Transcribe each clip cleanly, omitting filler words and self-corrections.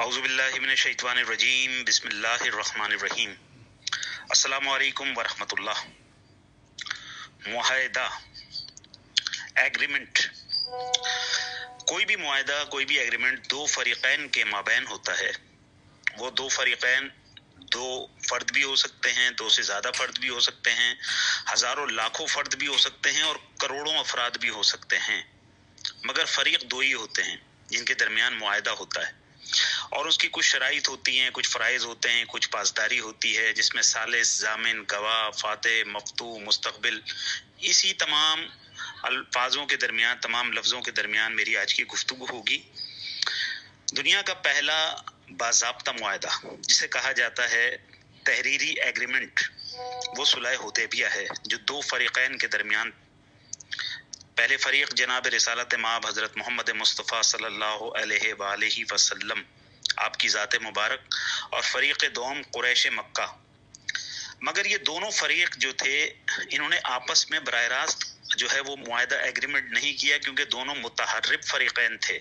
औज़ुबिल्लाहि मिनश्शैतानिर्रजीम बिस्मिल्लाहिर्रहमानिर्रहीम। अस्सलामु अलैकुम वरहमतुल्लाह। मुआहदा, एग्रीमेंट। कोई भी मुआहदा, कोई भी एग्रीमेंट दो फरीकैन के माबैन होता है। वो दो फरीकैन दो फर्द भी हो सकते हैं, दो से ज़्यादा फर्द भी हो सकते हैं, हज़ारों लाखों फर्द भी हो सकते हैं और करोड़ों अफराद भी हो सकते हैं, मगर फरीक दो ही होते हैं जिनके दरमियान मुआहदा होता है। और उसकी कुछ शराइत होती हैं, कुछ फ़राइज़ होते हैं, कुछ पासदारी होती है, जिसमें सालिस, जामिन, गवाह, फाते, मफ्तू, मुस्तक़बिल, इसी तमाम अल्फाजों के दरमियान, तमाम लफ्ज़ों के दरमियान मेरी आज की गुफ्तगू होगी। दुनिया का पहला बाज़ाब्ता मुआहदा, जिसे कहा जाता है तहरीरी एग्रीमेंट, वो सुलह हुदैबिया है, जो दो फरीक़ैन के दरमियान, पहले फरीक जनाब रिसालत माब हज़रत मोहम्मद मुस्तफ़ा सल्लल्लाहु अलैहि वसल्लम आपकी ज़ात मुबारक, और फ़रीक़ दोम कुरैश मक्का। मगर ये दोनों फ़रीक जो थे, इन्होंने आपस में बराह रास्त जो है वो मुआहदा एग्रीमेंट नहीं किया, क्योंकि दोनों मुतहर्रिब फ़रीक़ैन थे।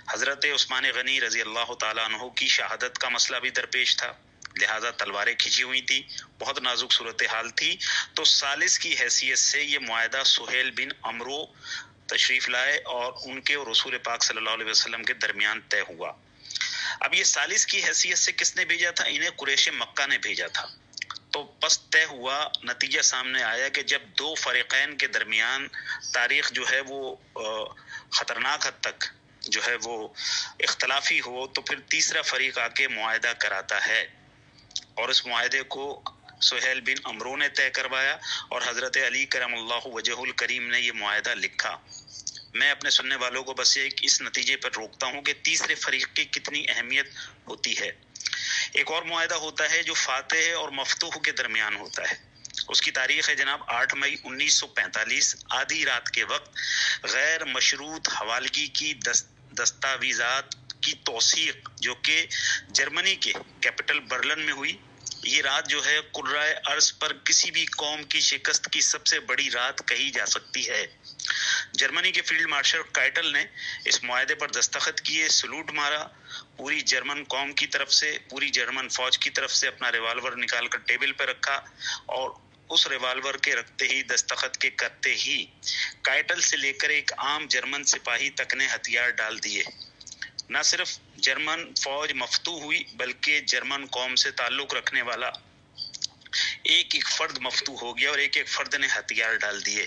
हज़रत उस्मान गनी रज़ी अल्लाह ताला अन्हु की शहादत का मसला भी दरपेश था, लिहाजा तलवारें खिंची हुई थी, बहुत नाजुक सूरत हाल थी। तो सालिस की हैसियत से ये मुआहदा सुहेल बिन अमरो तशरीफ़ लाए और उनके और रसूल पाक सल्लल्लाहु अलैहि वसल्लम के दरमियान तय हुआ। अब ये सालिस की हैसियत से किसने भेजा था? इन्हें कुरैश मक्का ने भेजा था। तो बस तय हुआ, नतीजा सामने आया कि जब दो फरीक़ैन के दरमियान तारीख़ जो है वो ख़तरनाक हद तक जो है वो इख्तलाफी हो, तो फिर तीसरा फ़रीक़ आके मुआहदा कराता है, और इस मुआहदे को सुहेल बिन अमरो ने तय करवाया और हज़रत अली करमल्लाहु वजहुल करीम ने ये मुआहदा लिखा। मैं अपने सुनने वालों को बस एक इस नतीजे पर रोकता हूँ कि तीसरे फरीक की कितनी अहमियत होती है। एक और मुआहदा होता है जो फातेह और मफ्तूह के दरमियान होता है। उसकी तारीख़ है जनाब 8 मई 1945। आधी रात के वक्त गैर मशरूत हवालगी की दस्तावीज़ात की तौसीक, जो कि जर्मनी के कैपिटल बर्लिन में हुई। ये रात जो है कुर्राए अर्ज़ पर किसी भी कौम की शिकस्त की सबसे बड़ी रात कही जा सकती है। जर्मनी के फील्ड मार्शल काइटल ने इस मुआहदे पर दस्तखत किए, सलूट मारा, पूरी जर्मन कौम की तरफ से, पूरी जर्मन फौज की तरफ से अपना रिवाल्वर निकाल कर टेबल पर रखा, और उस रिवाल्वर के रखते ही, दस्तखत के करते ही, काइटल से लेकर एक आम जर्मन सिपाही तक ने हथियार डाल दिए। न सिर्फ जर्मन फौज मफ्तू हुई, बल्कि जर्मन कौम से ताल्लुक रखने वाला एक एक फर्द मफ्तू हो गया और एक एक फर्द ने हथियार डाल दिए।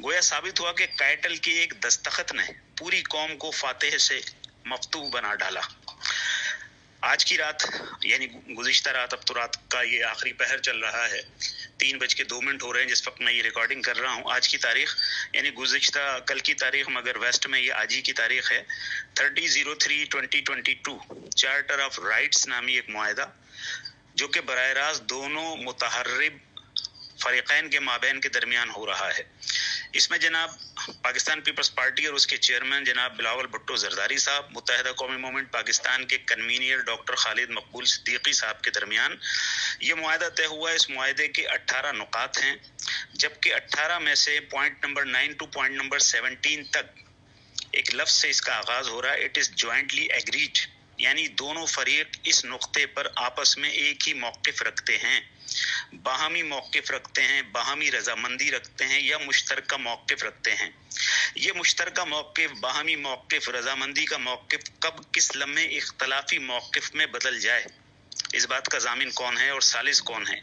गोया साबित हुआ कि काइटल के एक दस्तखत ने पूरी कौम को फातेह से मफ्तू बना डाला। आज की रात, यानी गुज़िश्ता रात, अब तो रात का ये आखिरी पहर चल रहा है, 3:02 हो रहे हैं जिस वक्त मैं ये रिकॉर्डिंग कर रहा हूँ। आज की तारीख, यानी गुज़िश्ता कल की तारीख, मगर वेस्ट में ये आज ही की तारीख है, 30/03/2022। चार्टर ऑफ राइट्स नामी एक मुआहदा, जो कि बराह रास्त दोनों मुतहर्रिब फरीक़ैन के माबैन के दरमियान हो रहा है। इसमें जनाब पाकिस्तान पीपल्स पार्टी और उसके चेयरमैन जनाब बिलावल भुट्टो जरदारी साहब, मुत्तहिदा कौमी मूवमेंट पाकिस्तान के कन्वीनियर डॉक्टर खालिद मकबूल सिद्दीकी साहब के दरमियान ये मुआहदा तय हुआ। इस मुआहदे के 18 नुकात हैं, जबकि 18 में से point number 9 two point number 17 तक एक लफ्ज़ से इसका आगाज़ हो रहा है, इट इज़ जॉइंटली एग्रीड, यानी दोनों फरीक इस नुक्ते पर आपस में एक ही मौक़िफ़ रखते हैं, बाहमी मौक़िफ़ रखते हैं, बाहमी रजामंदी रखते हैं, या मुश्तरका मौक़िफ़ रखते हैं। ये मुश्तरका मौक़िफ़, बाहमी मौक़िफ़, रजामंदी का मौक़िफ़ कब किस लम्हे इख्तलाफी मौक़िफ़ में बदल जाए, इस बात का ज़ामिन कौन है और सालिस कौन है।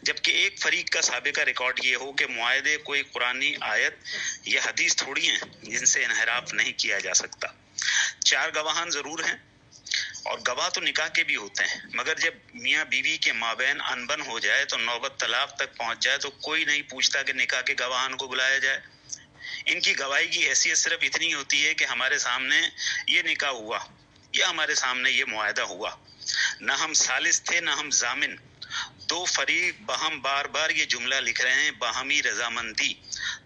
जबकि एक फरीक का साबिका रिकॉर्ड ये हो कि मुआहदे कोई कुरानी आयत या हदीस थोड़ी हैं जिनसे इन्हिराफ नहीं किया जा सकता। 4 गवाहान ज़रूर हैं, और गवाह तो निकाह के भी होते हैं, मगर जब मियाँ बीवी के माबैन अनबन हो जाए, तो नौबत तलाक तक पहुँच जाए, तो कोई नहीं पूछता कि निकाह के गवाहान को बुलाया जाए। इनकी गवाही की हैसियत सिर्फ इतनी होती है कि हमारे सामने ये निकाह हुआ या हमारे सामने ये मुआहदा हुआ। न हम सालिस थे, न हम जामिन। दो फरीक बहम बार बार ये जुमला लिख रहे हैं, बाहमी रजामंदी,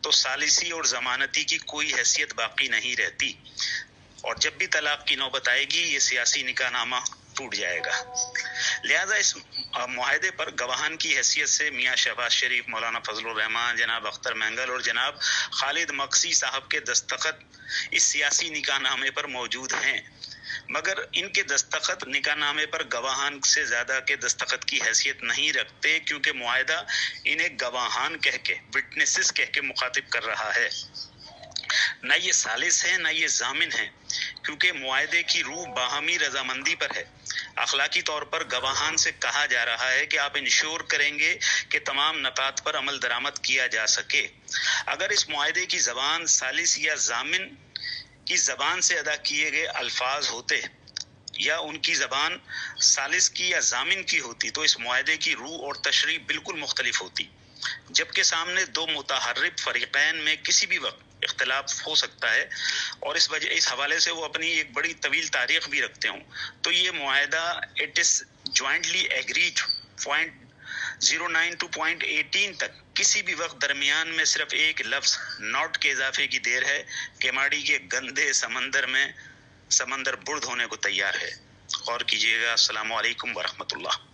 तो सालिसी और जमानती की कोई हैसियत बाकी नहीं रहती, और जब भी तलाक की नौबत आएगी, ये सियासी निकाहनामा टूट जाएगा। लिहाजा इस मुआहदे पर गवाहान की हैसियत से मियाँ शहबाज शरीफ, मौलाना फजलुर रहमान, जनाब अख्तर मैंगल और जनाब खालिद मक्सी साहब के दस्तखत इस सियासी निकाहनामे पर मौजूद हैं। مگر ان کے دستخط نکاح نامے پر گواہان سے زیادہ کے دستخط کی حیثیت نہیں رکھتے، کیونکہ معاہدہ انہیں گواہان کہہ کے، وٹنسز کہہ کے مخاطب کر رہا ہے، نہ یہ ثالث ہے نہ یہ ضامن ہے، کیونکہ معاہدے کی روح باہمی رضامندی پر ہے۔ اخلاقی طور پر گواہان سے کہا جا رہا ہے کہ آپ انشور کریں گے کہ تمام نکات پر عمل درآمد کیا جا سکے۔ اگر اس معاہدے کی زبان ثالث یا ضامن کی زبان سے ادا کیے گئے الفاظ ہوتے یا ان کی زبان ثالث کی یا ضامن کی ہوتی تو اس معاہدے کی روح اور تشریح بالکل مختلف ہوتی، جبکہ سامنے دو متحرف فریقین میں کسی بھی وقت اختلاف ہو سکتا ہے، اور اس حوالے سے وہ اپنی ایک بڑی طویل تاریخ بھی رکھتے ہوں، تو یہ معاہدہ it is jointly agreed point 09 to point 18 تک کسی بھی وقت درمیان میں صرف ایک لفظ ناٹ کے اضافے کی دیر ہے، کیماڑی کے گندے سمندر میں سمندر برد ہونے کو تیار ہے۔ غور کیجیے گا۔ السلام علیکم ورحمۃ اللہ۔